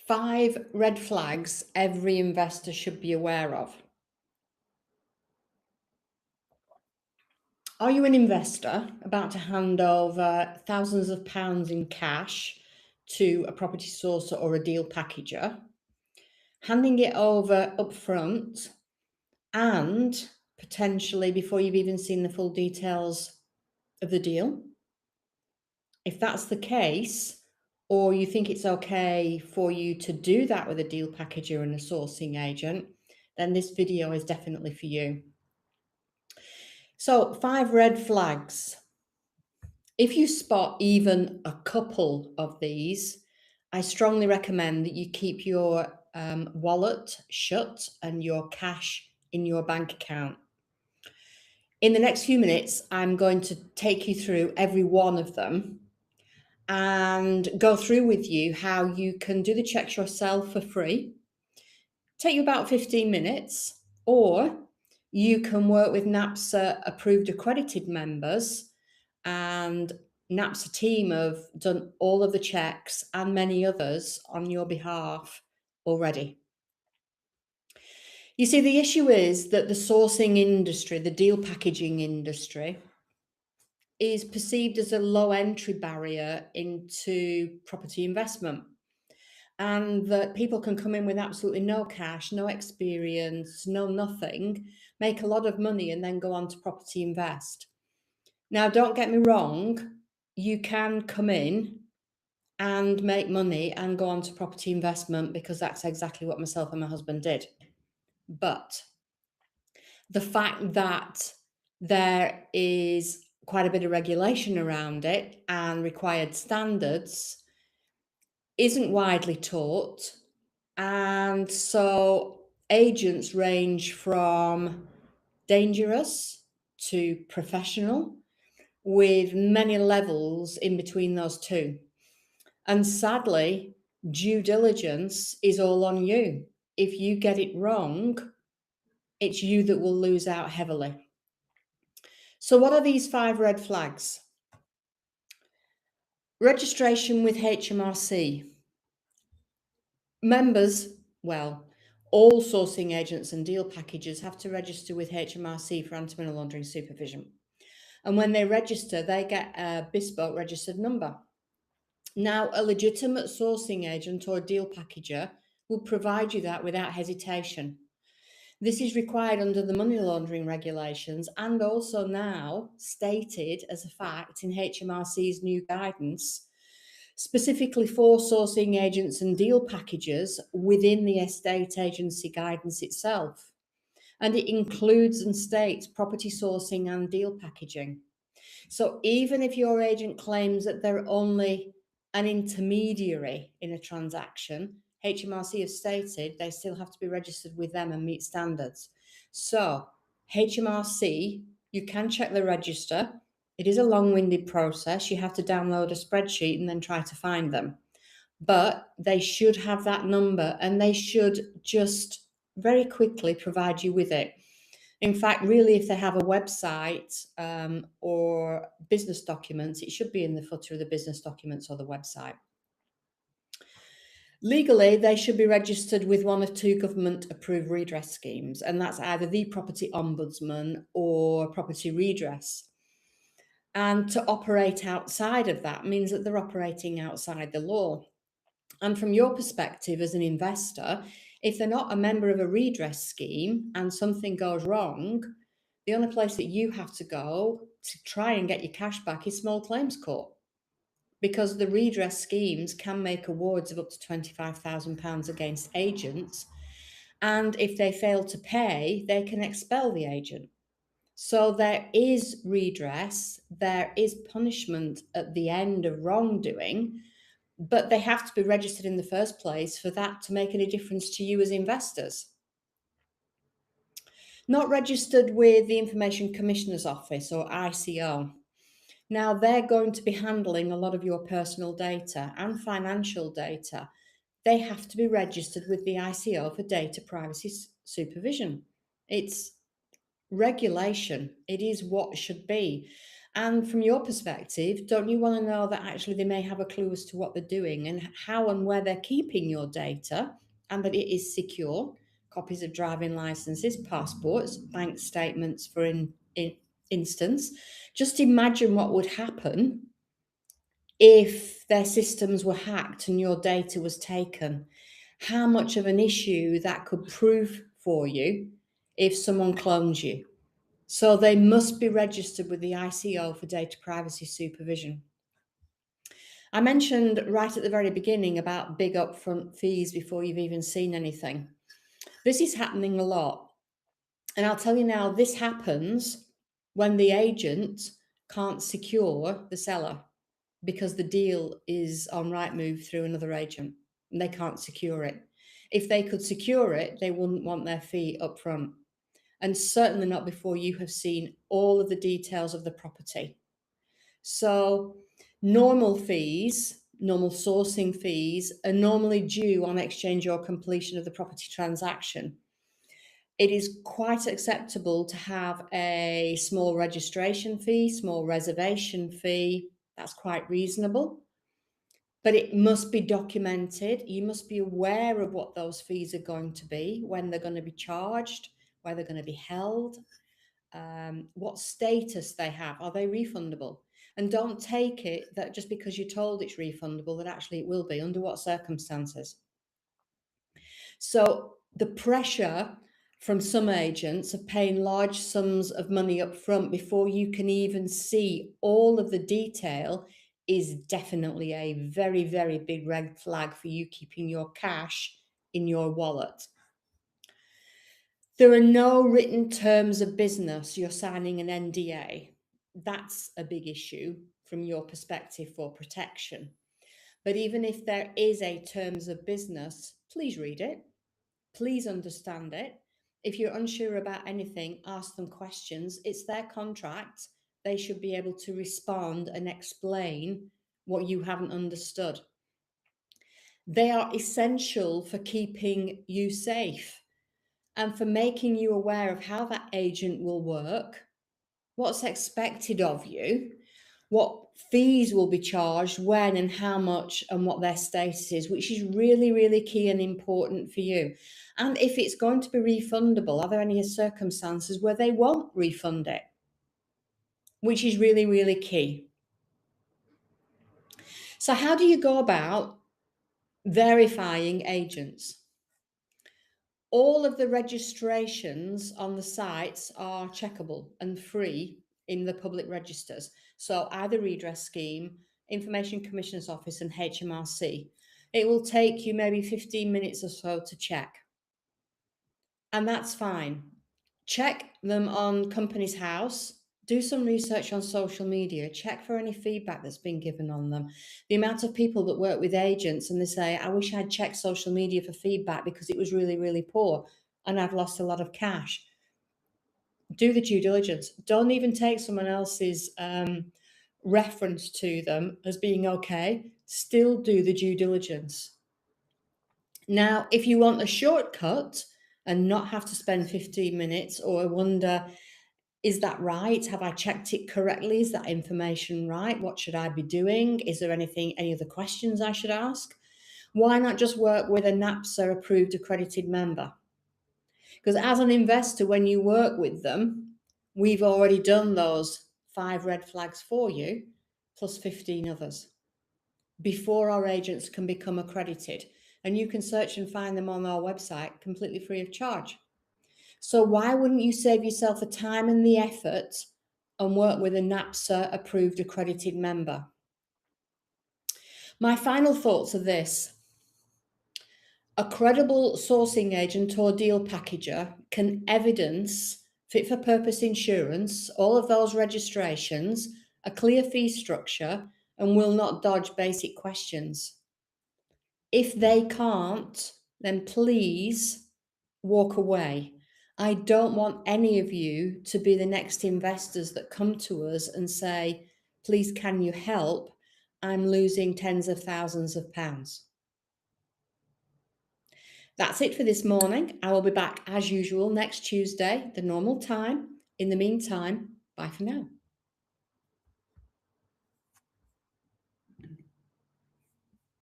5 red flags every investor should be aware of. Are you an investor about to hand over thousands of pounds in cash to a property sourcer or a deal packager, handing it over upfront and potentially before you've even seen the full details of the deal? If that's the case, or you think it's okay for you to do that with a deal packager and a sourcing agent, then this video is definitely for you. So, 5 red flags. If you spot even a couple of these, I strongly recommend that you keep your wallet shut and your cash in your bank account. In the next few minutes, I'm going to take you through every one of them and go through with you how you can do the checks yourself for free. Take you about 15 minutes, or you can work with NAPSA approved accredited members, and NAPSA team have done all of the checks and many others on your behalf already. You see, the issue is that the sourcing industry, the deal packaging industry, is perceived as a low entry barrier into property investment, and that people can come in with absolutely no cash, no experience, no nothing, make a lot of money, and then go on to property invest. Now, don't get me wrong, you can come in and make money and go on to property investment, because that's exactly what myself and my husband did. But the fact that there is quite a bit of regulation around it and required standards isn't widely taught. And so agents range from dangerous to professional, with many levels in between those two. And sadly, due diligence is all on you. If you get it wrong, it's you that will lose out heavily. So, what are these 5 red flags? Registration with HMRC. Members, well, all sourcing agents and deal packagers have to register with HMRC for anti-money laundering supervision. And when they register, they get a bespoke registered number. Now, a legitimate sourcing agent or deal packager will provide you that without hesitation. This is required under the money laundering regulations, and also now stated as a fact in HMRC's new guidance, specifically for sourcing agents and deal packagers within the estate agency guidance itself. And it includes and states property sourcing and deal packaging. So even if your agent claims that they're only an intermediary in a transaction, HMRC has stated they still have to be registered with them and meet standards. So HMRC, you can check the register. It is a long-winded process. You have to download a spreadsheet and then try to find them. But they should have that number, and they should just very quickly provide you with it. In fact, really, if they have a website or business documents, it should be in the footer of the business documents or the website. Legally, they should be registered with one of 2 government-approved redress schemes, and that's either the Property Ombudsman or Property Redress. And to operate outside of that means that they're operating outside the law. And from your perspective as an investor, if they're not a member of a redress scheme and something goes wrong, the only place that you have to go to try and get your cash back is small claims court, because the redress schemes can make awards of up to £25,000 against agents. And if they fail to pay, they can expel the agent. So there is redress, there is punishment at the end of wrongdoing, but they have to be registered in the first place for that to make any difference to you as investors. Not registered with the Information Commissioner's Office, or ICO. Now, they're going to be handling a lot of your personal data and financial data. They have to be registered with the ICO for data privacy supervision. It's regulation. It is what should be. And from your perspective, don't you want to know that actually they may have a clue as to what they're doing and how and where they're keeping your data, and that it is secure? Copies of driving licenses, passports, bank statements, for instance. Just imagine what would happen if their systems were hacked and your data was taken. How much of an issue that could prove for you if someone clones you. So they must be registered with the ICO for data privacy supervision. I mentioned right at the very beginning about big upfront fees before you've even seen anything. This is happening a lot. And I'll tell you now, this happens when the agent can't secure the seller because the deal is on Rightmove through another agent and they can't secure it. If they could secure it, they wouldn't want their fee upfront. And certainly not before you have seen all of the details of the property. So normal fees, normal sourcing fees, are normally due on exchange or completion of the property transaction. It is quite acceptable to have a small registration fee, small reservation fee. That's quite reasonable. But it must be documented. You must be aware of what those fees are going to be, when they're going to be charged, where they're going to be held, what status they have. Are they refundable? And don't take it that just because you're told it's refundable, that actually it will be. Under what circumstances? So the pressure from some agents of paying large sums of money up front before you can even see all of the detail is definitely a very, very big red flag for you keeping your cash in your wallet. There are no written terms of business. You're signing an NDA. That's a big issue from your perspective for protection. But even if there is a terms of business, please read it. Please understand it. If you're unsure about anything, ask them questions. It's their contract. They should be able to respond and explain what you haven't understood. They are essential for keeping you safe and for making you aware of how that agent will work, what's expected of you, what fees will be charged, when and how much, and what their status is, which is really, really key and important for you. And if it's going to be refundable, are there any circumstances where they won't refund it? Which is really, really key. So how do you go about verifying agents? All of the registrations on the sites are checkable and free in the public registers. So either Redress Scheme, Information Commissioner's Office and HMRC. It will take you maybe 15 minutes or so to check. And that's fine. Check them on Companies House. Do some research on social media. Check for any feedback that's been given on them. The amount of people that work with agents and they say, I wish I'd checked social media for feedback because it was really, really poor and I've lost a lot of cash. Do the due diligence. Don't even take someone else's reference to them as being okay. Still do the due diligence. Now, if you want a shortcut and not have to spend 15 minutes or wonder, is that right? Have I checked it correctly? Is that information right? What should I be doing? Is there any other questions I should ask? Why not just work with a NAPSA approved accredited member? Because as an investor, when you work with them, we've already done those 5 red flags for you, plus 15 others, before our agents can become accredited. And you can search and find them on our website completely free of charge. So why wouldn't you save yourself the time and the effort and work with a NAPSA approved accredited member? My final thoughts are this. A credible sourcing agent or deal packager can evidence fit for purpose insurance, all of those registrations, a clear fee structure, and will not dodge basic questions. If they can't, then please walk away. I don't want any of you to be the next investors that come to us and say, please, can you help? I'm losing tens of thousands of pounds. That's it for this morning. I will be back as usual next Tuesday, the normal time. In the meantime, bye for now.